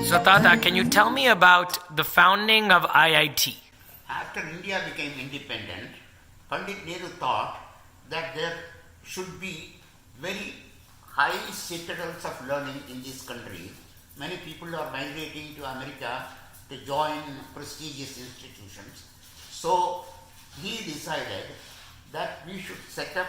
So Tata, can you tell me about the founding of IIT? After India became independent, Pandit Nehru thought that there should be very high citadels of learning in this country. Many people are migrating to America to join prestigious institutions. So he decided that we should set up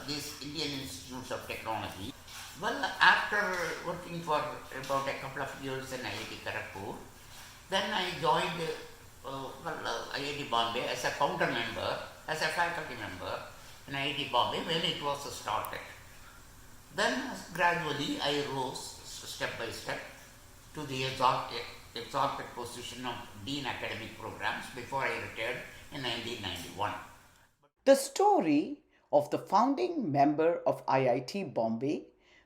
these Indian institutes of technology. Well, after working for about a couple of years in IIT Kharagpur, then I joined IIT Bombay as a founder member, as a faculty member in IIT Bombay when it was started. Then gradually I rose step by step to the exalted position of Dean Academic Programs before I retired in 1991. The story of the founding member of IIT Bombay,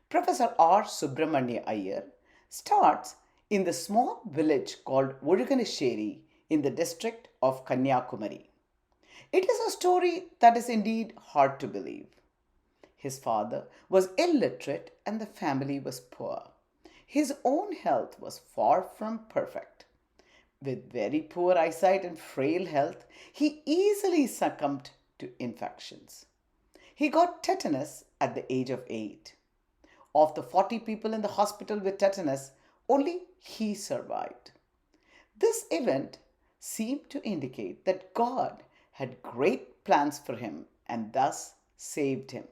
Professor R. Subramania Ayyar, starts in the small village called Oluganesheri in the district of Kanyakumari. It is a story that is indeed hard to believe. His father was illiterate and the family was poor. His own health was far from perfect. With very poor eyesight and frail health, he easily succumbed to infections. He got tetanus at the age of 8. Of the 40 people in the hospital with tetanus, only he survived. This event seemed to indicate that God had great plans for him and thus saved him.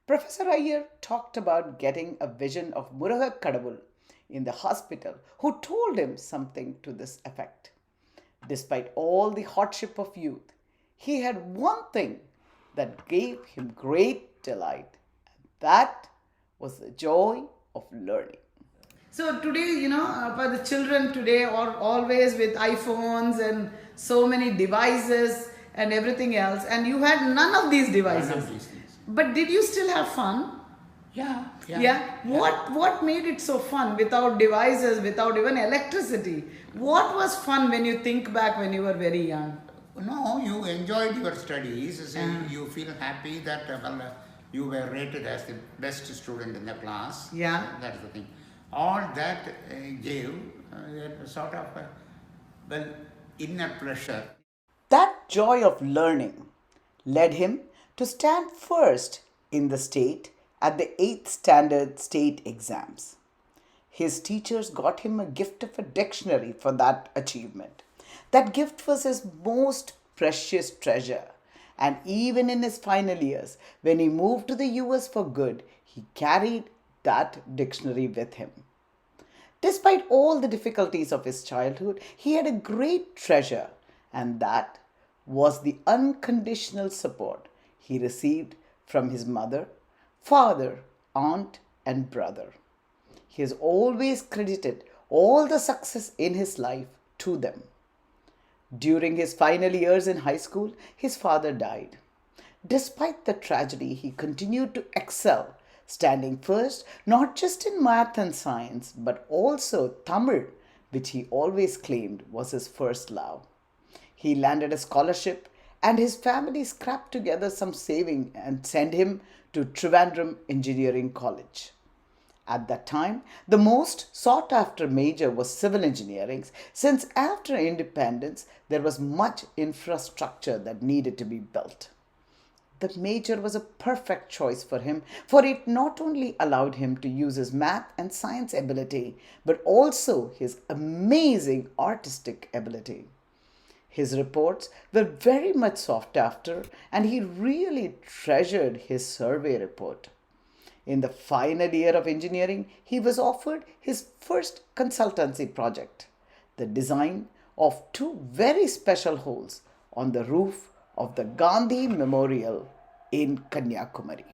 Professor Ayyar talked about getting a vision of Muruga Kadavul in the hospital who told him something to this effect. Despite all the hardship of youth, he had one thing that gave him great delight, and that was the joy of learning. So today, for the children today are always with iPhones and so many devices and everything else, and you had none of these devices. None of these things. But did you still have fun? Yeah. What made it so fun without devices, without even electricity? What was fun when you think back when you were very young? No, you enjoyed your studies. You feel happy that you were rated as the best student in the class. Yeah. That's the thing. All that gave a sort of inner pleasure. That joy of learning led him to stand first in the state at the 8th standard state exams. His teachers got him a gift of a dictionary for that achievement. That gift was his most precious treasure. And even in his final years, when he moved to the US for good, he carried that dictionary with him. Despite all the difficulties of his childhood, he had a great treasure, and that was the unconditional support he received from his mother, father, aunt, and brother. He has always credited all the success in his life to them. During his final years in high school, his father died. Despite the tragedy, he continued to excel, standing first not just in math and science, but also Tamil, which he always claimed was his first love. He landed a scholarship, and his family scrapped together some saving and sent him to Trivandrum Engineering College. At that time, the most sought after major was civil engineering, since after independence there was much infrastructure that needed to be built. The major was a perfect choice for him, for it not only allowed him to use his math and science ability, but also his amazing artistic ability. His reports were very much sought after, and he really treasured his survey report. In the final year of engineering, he was offered his first consultancy project, the design of 2 very special holes on the roof of the Gandhi Memorial in Kanyakumari.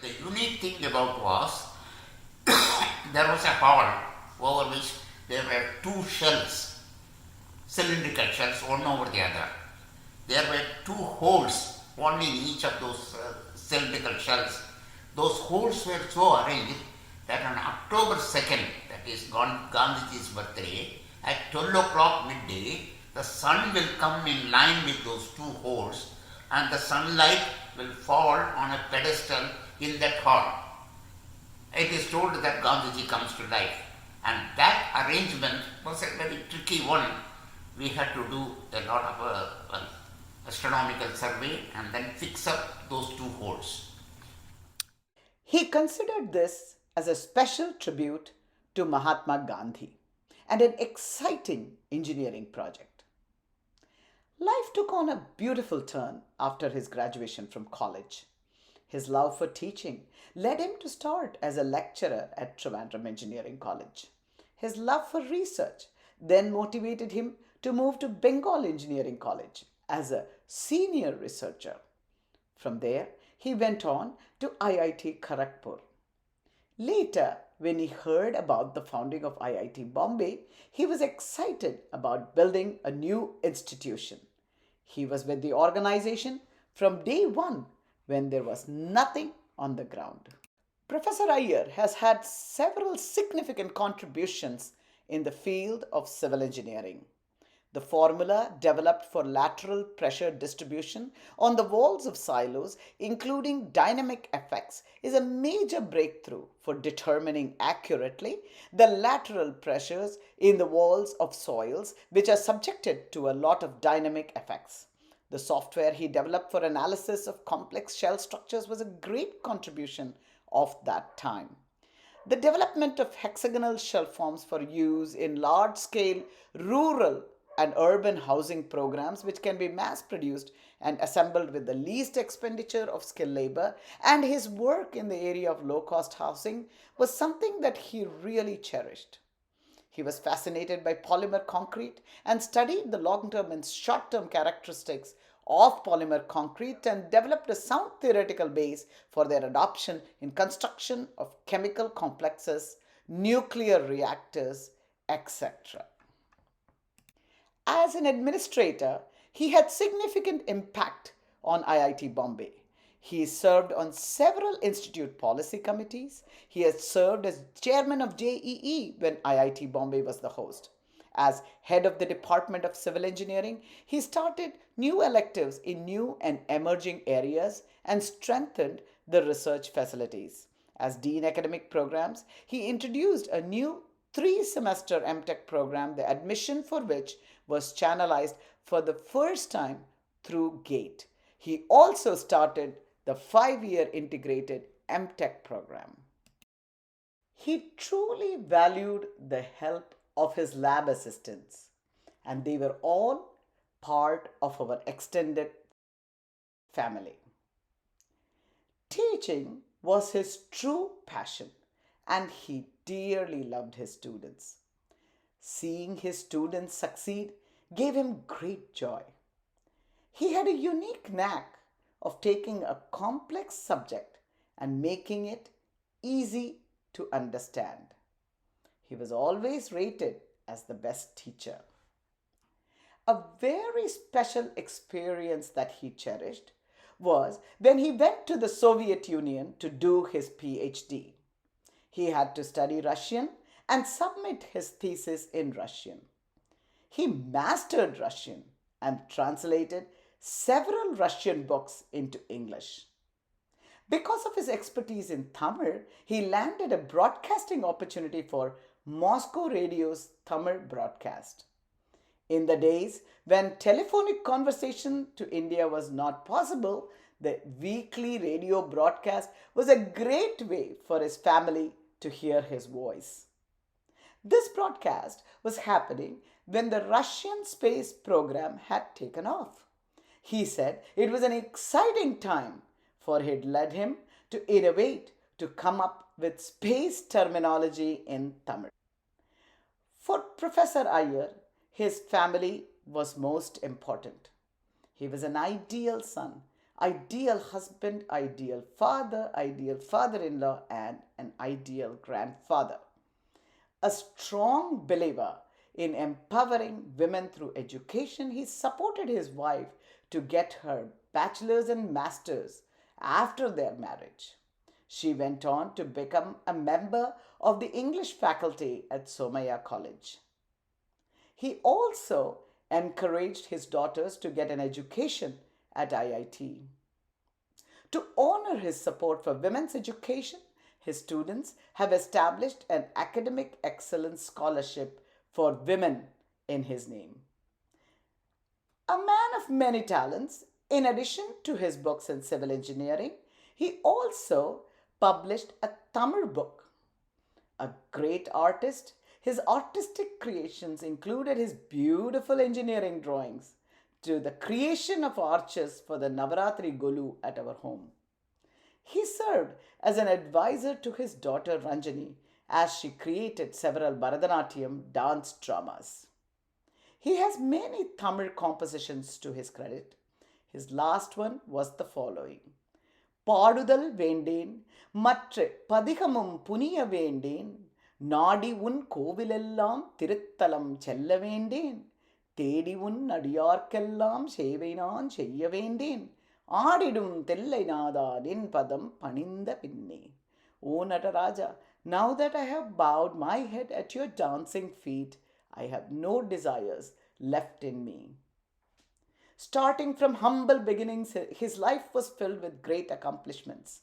The unique thing about was there was a hall over which there were 2 shells, cylindrical shells, one over the other. There were 2 holes, one in each of those cylindrical shells. Those holes were so arranged that on October 2nd, that is Gandhiji's birthday, at 12 o'clock midday, the sun will come in line with those two holes and the sunlight will fall on a pedestal in that hall. It is told that Gandhiji comes to life. And that arrangement was a very tricky one. We had to do a lot of astronomical survey and then fix up those two holes. He considered this as a special tribute to Mahatma Gandhi and an exciting engineering project. Life took on a beautiful turn after his graduation from college. His love for teaching led him to start as a lecturer at Trivandrum Engineering College. His love for research then motivated him to move to Bengal Engineering College as a senior researcher. From there, he went on to IIT Kharagpur. Later, when he heard about the founding of IIT Bombay, he was excited about building a new institution. He was with the organization from day one when there was nothing on the ground. Professor Ayyar has had several significant contributions in the field of civil engineering. The formula developed for lateral pressure distribution on the walls of silos, including dynamic effects, is a major breakthrough for determining accurately the lateral pressures in the walls of soils, which are subjected to a lot of dynamic effects. The software he developed for analysis of complex shell structures was a great contribution of that time. The development of hexagonal shell forms for use in large-scale rural and urban housing programs, which can be mass-produced and assembled with the least expenditure of skilled labor, and his work in the area of low-cost housing was something that he really cherished. He was fascinated by polymer concrete and studied the long-term and short-term characteristics of polymer concrete and developed a sound theoretical base for their adoption in construction of chemical complexes, nuclear reactors, etc. As an administrator, he had significant impact on IIT Bombay. He served on several institute policy committees. He has served as chairman of JEE when IIT Bombay was the host. As head of the Department of Civil Engineering, he started new electives in new and emerging areas and strengthened the research facilities. As Dean Academic Programs, he introduced a new 3-semester MTech program, the admission for which was channelized for the first time through GATE. He also started the 5-year integrated MTech program. He truly valued the help of his lab assistants, and they were all part of our extended family. Teaching was his true passion, and he dearly loved his students. Seeing his students succeed gave him great joy. He had a unique knack of taking a complex subject and making it easy to understand. He was always rated as the best teacher. A very special experience that he cherished was when he went to the Soviet Union to do his PhD. He had to study Russian and submit his thesis in Russian. He mastered Russian and translated several Russian books into English. Because of his expertise in Tamil, he landed a broadcasting opportunity for Moscow Radio's Tamil broadcast. In the days when telephonic conversation to India was not possible, the weekly radio broadcast was a great way for his family to hear his voice. This broadcast was happening when the Russian space program had taken off. He said it was an exciting time, for it led him to innovate, to come up with space terminology in Tamil. For Professor Ayyar, his family was most important. He was an ideal son, ideal husband, ideal father-in-law, and an ideal grandfather. A strong believer in empowering women through education, he supported his wife to get her bachelor's and master's after their marriage. She went on to become a member of the English faculty at Somaiya College. He also encouraged his daughters to get an education at IIT. To honor his support for women's education, his students have established an academic excellence scholarship for women in his name. A man of many talents, in addition to his books in civil engineering, he also published a Tamil book. A great artist, his artistic creations included his beautiful engineering drawings to the creation of arches for the Navaratri Golu at our home. He served as an advisor to his daughter Ranjani as she created several Bharatanatyam dance dramas. He has many Tamil compositions to his credit. His last one was the following: பாடுதல் வேண்டேன் மற்ற பதிகமும் புனிய வேண்டேன் நாடி உன் கோவிலெல்லாம் திருத்தலம் செல்ல வேண்டேன் தேடி உன் அடியார்க்கெல்லாம் சேவை நான் செய்ய வேண்டேன் ஆடிடும் தெல்லை நாதா நின் பதம் பணிந்த பின்னே. O Nataraja, now that I have bowed my head at your dancing feet, I have no desires left in me. Starting from humble beginnings, his life was filled with great accomplishments.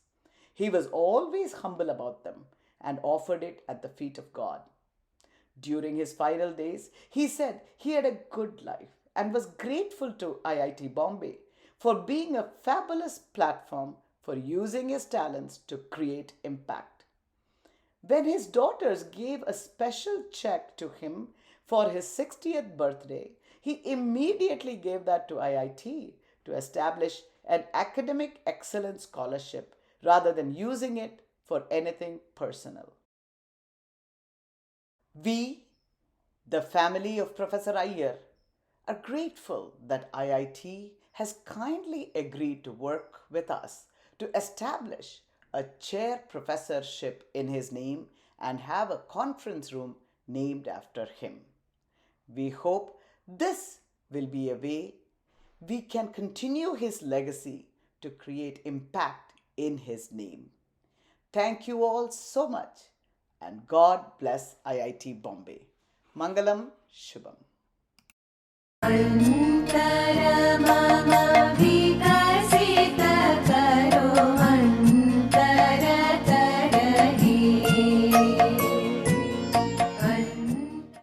He was always humble about them and offered it at the feet of God. During his final days, he said he had a good life and was grateful to IIT Bombay for being a fabulous platform for using his talents to create impact. When his daughters gave a special check to him for his 60th birthday, he immediately gave that to IIT to establish an academic excellence scholarship rather than using it for anything personal. We, the family of Professor Ayyar, are grateful that IIT has kindly agreed to work with us to establish a chair professorship in his name and have a conference room named after him. We hope this will be a way we can continue his legacy to create impact in his name. Thank you all so much, and God bless IIT Bombay. Mangalam Shubham.